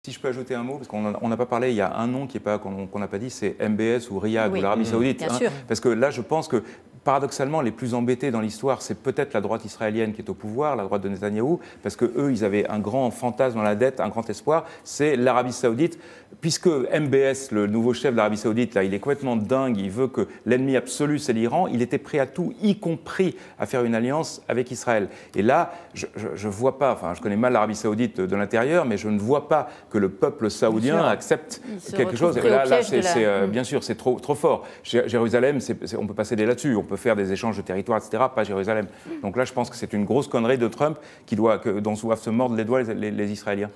Si je peux ajouter un mot, parce qu'on n'a pas parlé, il y a un nom qu'on n'a pas dit, c'est MBS ou Riyad ou l'Arabie Saoudite. Bien sûr. Parce que là, je pense que paradoxalement, les plus embêtés dans l'histoire, c'est peut-être la droite israélienne qui est au pouvoir, la droite de Netanyahou, parce qu'eux, ils avaient un grand fantasme dans la dette, un grand espoir, c'est l'Arabie Saoudite. Puisque MBS, le nouveau chef de l'Arabie Saoudite, là, il est complètement dingue, il veut que l'ennemi absolu, c'est l'Iran, il était prêt à tout, y compris à faire une alliance avec Israël. Et là, je vois pas, enfin, je connais mal l'Arabie Saoudite de l'intérieur, mais je ne vois pas que le peuple saoudien accepte quelque chose. Et là, bien sûr, c'est trop fort. Jérusalem, on peut pas céder là-dessus. On peut faire des échanges de territoires, etc. Pas Jérusalem. Donc là, je pense que c'est une grosse connerie de Trump dont doivent se mordre les doigts les Israéliens.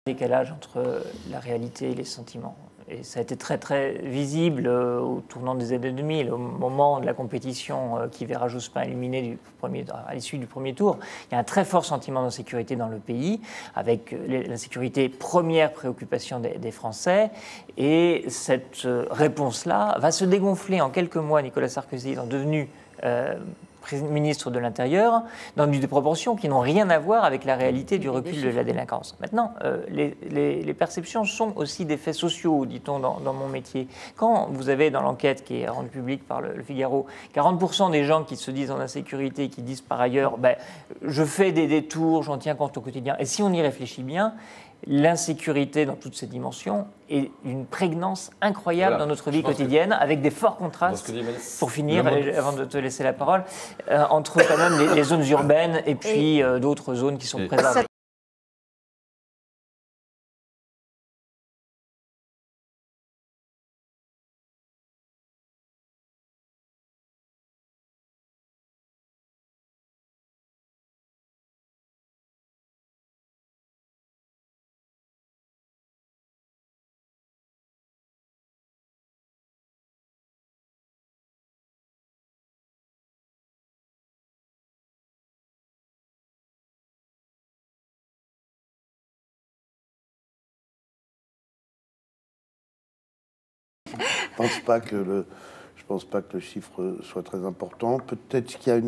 Décalage entre la réalité et les sentiments. Et ça a été très très visible au tournant des années 2000, au moment de la compétition qui verra Jospin éliminé à l'issue du premier tour. Il y a un très fort sentiment d'insécurité dans le pays, avec l'insécurité première préoccupation des Français. Et cette réponse-là va se dégonfler en quelques mois. Nicolas Sarkozy étant devenu ministre de l'Intérieur, dans des proportions qui n'ont rien à voir avec la réalité du recul de la délinquance. Maintenant, les perceptions sont aussi des faits sociaux, dit-on dans mon métier. Quand vous avez dans l'enquête qui est rendue publique par le Figaro, 40% des gens qui se disent en insécurité, qui disent par ailleurs je fais des détours, j'en tiens compte au quotidien. Et si on y réfléchit bien, l'insécurité dans toutes ses dimensions est une prégnance incroyable dans notre vie quotidienne, avec des forts contrastes, pour finir, avant de te laisser la parole, entre quand même les zones urbaines et puis d'autres zones qui sont préservées. Je pense pas que le chiffre soit très important. Peut-être qu'il y a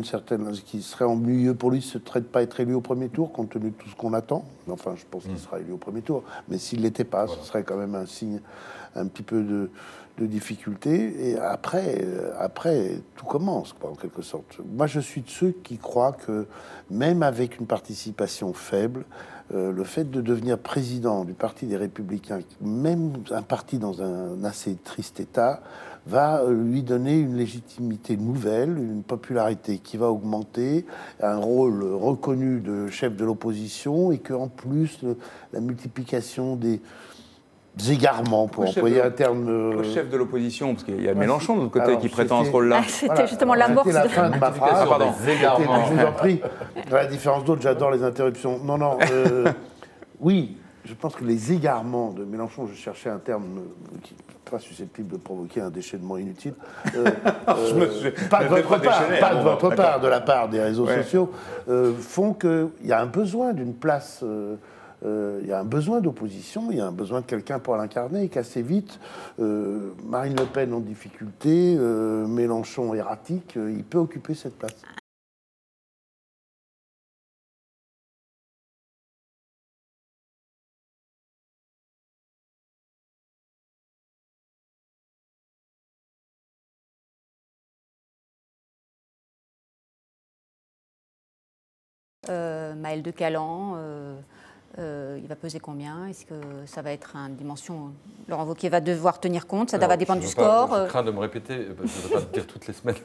qui serait ennuyeux pour lui, ce serait de pas être élu au premier tour, compte tenu de tout ce qu'on attend. Enfin, je pense qu'il sera élu au premier tour. Mais s'il l'était pas, ce serait quand même un signe, un petit peu de difficulté. Et après, tout commence, quoi, en quelque sorte. Moi, je suis de ceux qui croient que même avec une participation faible, le fait de devenir président du Parti des Républicains, même un parti dans un assez triste état, va lui donner une légitimité nouvelle, une popularité qui va augmenter, un rôle reconnu de chef de l'opposition, et qu'en plus, la multiplication des égarements, pour employer un terme... chef de l'opposition, parce qu'il y a Mélenchon de l'autre côté qui prétend ce rôle-là. C'était justement l'amorce. C'était la fin de ma phrase. Pardon. Je vous en prie. À la différence d'autres, j'adore les interruptions. Non. Oui, je pense que les égarements de Mélenchon, je cherchais un terme qui n'est pas susceptible de provoquer un déchaînement inutile. Pas de votre part, de la part des réseaux sociaux, font qu'il y a un besoin d'une place... il y a un besoin d'opposition, il y a un besoin de quelqu'un pour l'incarner, et qu'assez vite, Marine Le Pen en difficulté, Mélenchon erratique, il peut occuper cette place. Maël de Calan, il va peser combien? Est-ce que ça va être une dimension... Laurent Wauquiez va devoir tenir compte, ça va dépendre du score. Je crains de me répéter, je ne veux pas le dire toutes les semaines,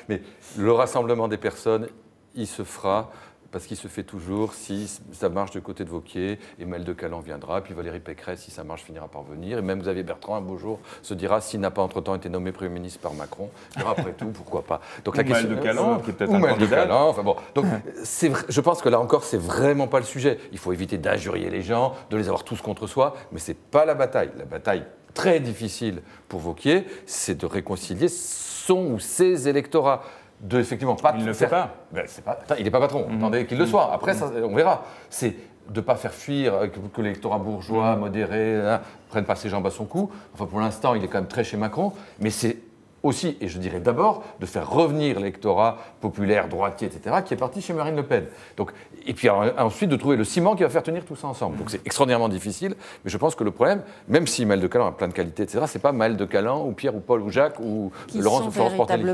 mais le rassemblement des personnes, il se fera... Parce qu'il se fait toujours, si ça marche du côté de Wauquiez, et Maël de Calan viendra, puis Valérie Pécresse, si ça marche, finira par venir. Et même Xavier Bertrand, un beau jour, se dira, s'il n'a pas entre-temps été nommé Premier ministre par Macron, il dira après tout, pourquoi pas. Donc, la question, Maël de Calan, qui est peut-être un Maël de candidat. Calan, enfin bon. Donc, je pense que là encore, c'est vraiment pas le sujet. Il faut éviter d'injurier les gens, de les avoir tous contre soi, mais c'est pas la bataille. La bataille très difficile pour Wauquiez, c'est de réconcilier son ou ses électorats. De effectivement pas il ne le fait pas. Ben, il n'est pas patron, attendez qu'il le soit. Après, ça, on verra. C'est de ne pas faire fuir, que l'électorat bourgeois, modéré, ne prenne pas ses jambes à son cou. Enfin, pour l'instant, il est quand même très chez Macron. Mais c'est aussi, et je dirais d'abord, de faire revenir l'électorat populaire, droitier, etc., qui est parti chez Marine Le Pen. Donc, et puis ensuite, de trouver le ciment qui va faire tenir tout ça ensemble. Donc c'est extraordinairement difficile, mais je pense que le problème, même si Maël de Calan a plein de qualités, etc., c'est pas Maël de Calan ou Pierre ou Paul ou Jacques ou Laurence Portelli.